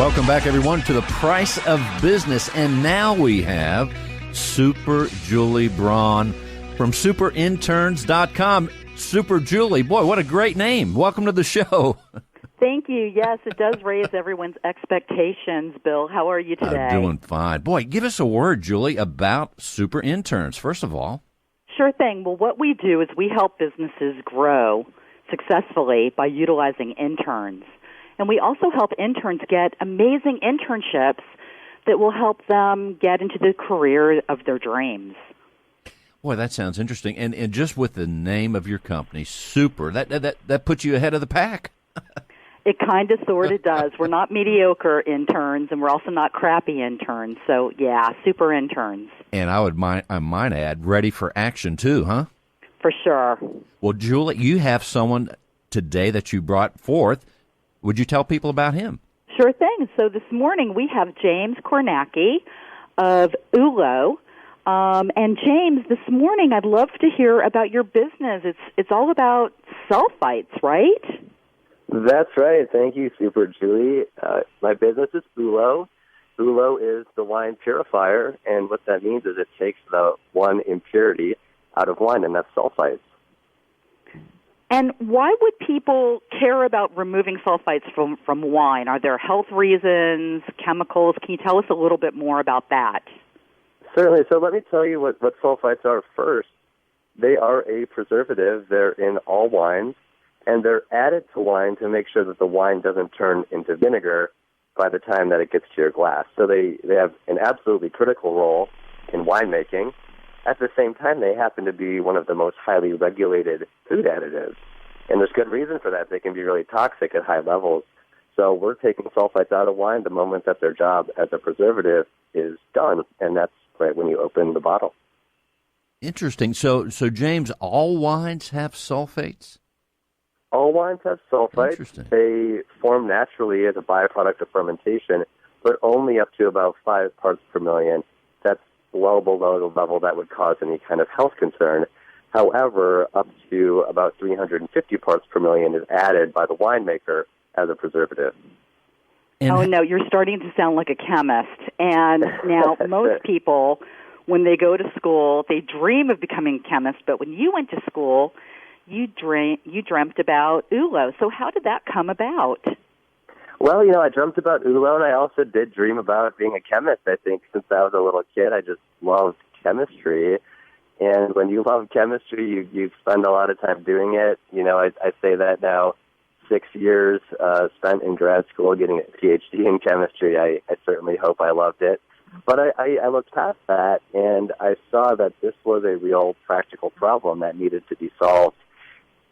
Welcome back, everyone, to The Price of Business. And now we have Super Julie Braun from superinterns.com. Super Julie, boy, what a great name. Welcome to the show. Thank you. Yes, it does raise everyone's expectations, Bill. How are you today? I'm doing fine. Boy, give us a word, Julie, about super interns, first of all. Sure thing. Well, what we do is we help businesses grow successfully by utilizing interns. And we also help interns get amazing internships that will help them get into the career of their dreams. Boy, that sounds interesting. And just with the name of your company, Super, that puts you ahead of the pack. It kind of sort of does. We're not mediocre interns, and we're also not crappy interns. So, yeah, super interns. And I might add, ready for action too, huh? For sure. Well, Julie, you have someone today that you brought forth. Would you tell people about him? Sure thing. So this morning we have James Kornacki of ULO. And James, this morning I'd love to hear about your business. It's all about sulfites, right? That's right. Thank you, Super Julie. My business is ULO. ULO is the wine purifier, and what that means is it takes the one impurity out of wine, and that's sulfites. And why would people care about removing sulfites from wine? Are there health reasons, chemicals? Can you tell us a little bit more about that? Certainly. So let me tell you what sulfites are first. They are a preservative. They're in all wines, and they're added to wine to make sure that the wine doesn't turn into vinegar by the time that it gets to your glass. So they have an absolutely critical role in winemaking. At the same time, they happen to be one of the most highly regulated food additives. And there's good reason for that. They can be really toxic at high levels. So we're taking sulfites out of wine the moment that their job as a preservative is done, and that's right when you open the bottle. Interesting. So James, all wines have sulfates? All wines have sulfites. Interesting. They form naturally as a byproduct of fermentation, but only up to about 5 parts per million. That's well below the level that would cause any kind of health concern. However, up to about 350 parts per million is added by the winemaker as a preservative. Oh, no, you're starting to sound like a chemist. And now most people, when they go to school, they dream of becoming chemists, but when you went to school, you dreamt about ULO. So how did that come about? Well, I dreamt about ULO, and I also did dream about being a chemist. I think since I was a little kid, I just loved chemistry. And when you love chemistry, you spend a lot of time doing it. I say that now, 6 years spent in grad school getting a PhD in chemistry. I certainly hope I loved it. But I looked past that, and I saw that this was a real practical problem that needed to be solved.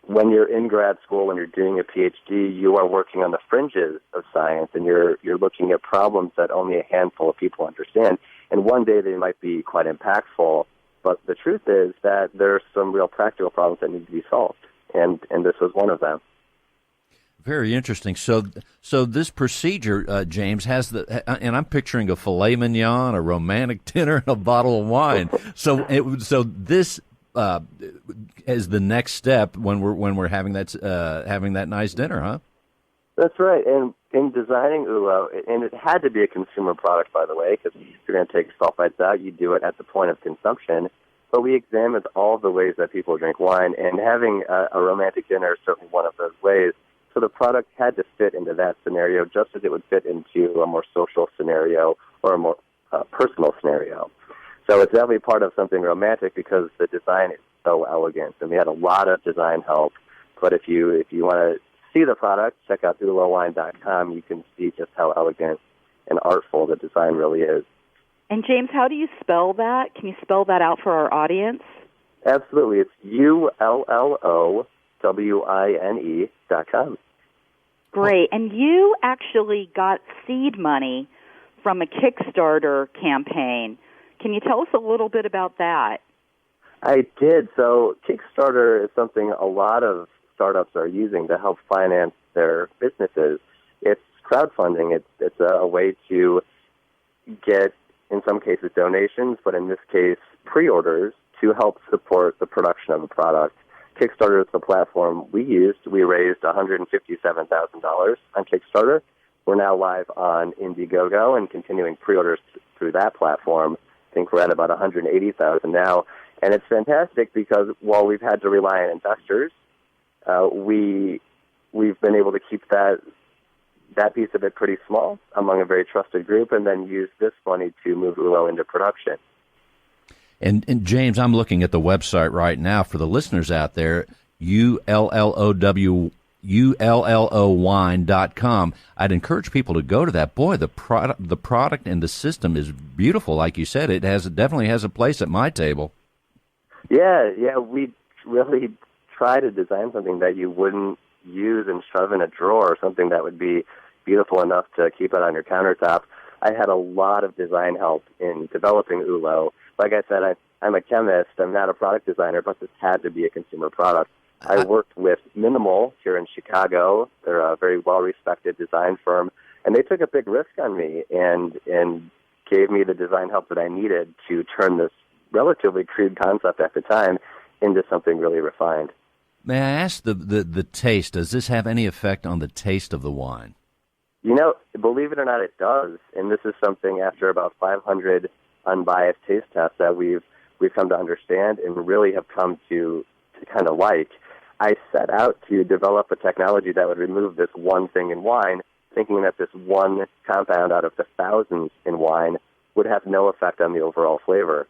When you're in grad school, when you're doing a PhD, you are working on the fringes of science, and you're looking at problems that only a handful of people understand. And one day they might be quite impactful, but the truth is that there are some real practical problems that need to be solved, and this was one of them. Very interesting. So this procedure, James, has and I'm picturing a filet mignon, a romantic dinner, and a bottle of wine. So this is the next step when we're having that nice dinner, huh? That's right. And in designing ULO, and it had to be a consumer product, by the way, because if you're going to take sulfites out, you do it at the point of consumption. But we examined all the ways that people drink wine, and having a romantic dinner is certainly one of those ways. So the product had to fit into that scenario just as it would fit into a more social scenario or a more personal scenario. So it's definitely part of something romantic because the design is so elegant. And we had a lot of design help. But if you want to see the product, check out ulowine.com. You can see just how elegant and artful the design really is. And James, how do you spell that? Can you spell that out for our audience? Absolutely. It's ULLOWINE.com. Great. And you actually got seed money from a Kickstarter campaign. Can you tell us a little bit about that? I did. So Kickstarter is something a lot of startups are using to help finance their businesses. It's crowdfunding. It's a way to get, in some cases, donations, but in this case, pre-orders to help support the production of a product. Kickstarter is the platform we used. We raised $157,000 on Kickstarter, We're now live on Indiegogo and continuing pre-orders through that platform. I think we're at about 180,000 now. And it's fantastic because while we've had to rely on investors, we've been able to keep that piece of it pretty small among a very trusted group, and then use this money to move ULO into production. And James, I'm looking at the website right now for the listeners out there, ULLOwine.com. I'd encourage people to go to that. Boy, the product and the system is beautiful. Like you said, it definitely has a place at my table. Yeah, we really try to design something that you wouldn't use and shove in a drawer, something that would be beautiful enough to keep it on your countertop. I had a lot of design help in developing ULO. Like I said, I'm a chemist. I'm not a product designer, but this had to be a consumer product. I worked with Minimal here in Chicago. They're a very well-respected design firm, and they took a big risk on me and gave me the design help that I needed to turn this relatively crude concept at the time into something really refined. May I ask the taste? Does this have any effect on the taste of the wine? You know, believe it or not, it does. And this is something after about 500 unbiased taste tests that we've come to understand and really have come to kind of like. I set out to develop a technology that would remove this one thing in wine, thinking that this one compound out of the thousands in wine would have no effect on the overall flavor.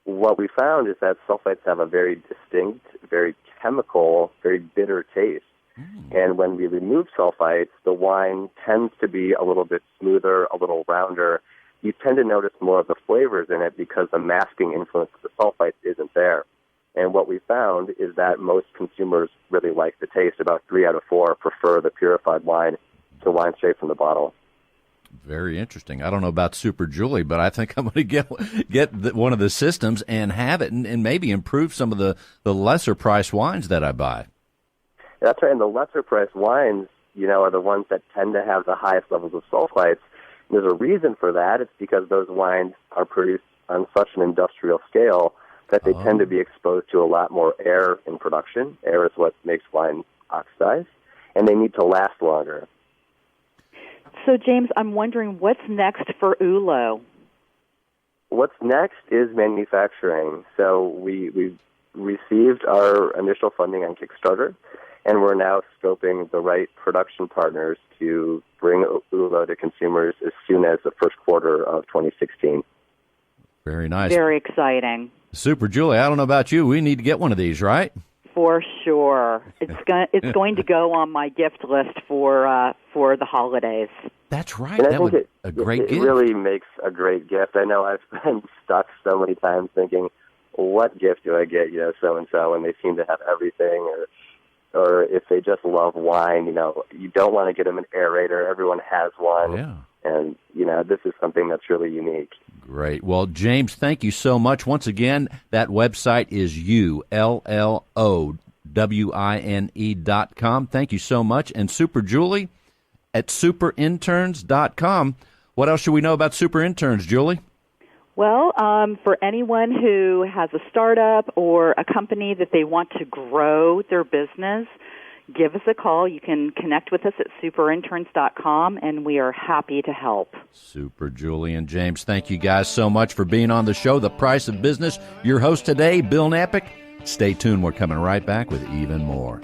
What we found is that sulfites have a very distinct, very chemical, very bitter taste. And when we remove sulfites, the wine tends to be a little bit smoother, a little rounder. You tend to notice more of the flavors in it because the masking influence of the sulfites isn't there. And what we found is that most consumers really like the taste. About 3 out of 4 prefer the purified wine to wine straight from the bottle. Very interesting. I don't know about Super Julie, but I think I'm going to get one of the systems and have it and maybe improve some of the lesser priced wines that I buy. That's right. And the lesser priced wines, are the ones that tend to have the highest levels of sulfites. And there's a reason for that. It's because those wines are produced on such an industrial scale that they tend to be exposed to a lot more air in production. Air is what makes wine oxidize, and they need to last longer. So, James, I'm wondering what's next for ULO? What's next is manufacturing. So we've received our initial funding on Kickstarter, and we're now scoping the right production partners to bring ULO to consumers as soon as the first quarter of 2016. Very nice. Very exciting. Super Julie, I don't know about you. We need to get one of these, right? For sure. It's going to go on my gift list for the holidays. That's right. And I that think would a great gift. It really makes a great gift. I know I've been stuck so many times thinking, what gift do I get, so-and-so, and they seem to have everything, or if they just love wine, you don't want to get them an aerator. Everyone has one. Yeah. And, this is something that's really unique. Great. Well, James, thank you so much. Once again, that website is ULLOWINE.com. Thank you so much. And Super Julie at superinterns.com. What else should we know about Super Interns, Julie? Well, for anyone who has a startup or a company that they want to grow their business, give us a call. You can connect with us at superinterns.com, and we are happy to help. Super Julie and James, thank you guys so much for being on the show, The Price of Business. Your host today, Bill Knapik. Stay tuned. We're coming right back with even more.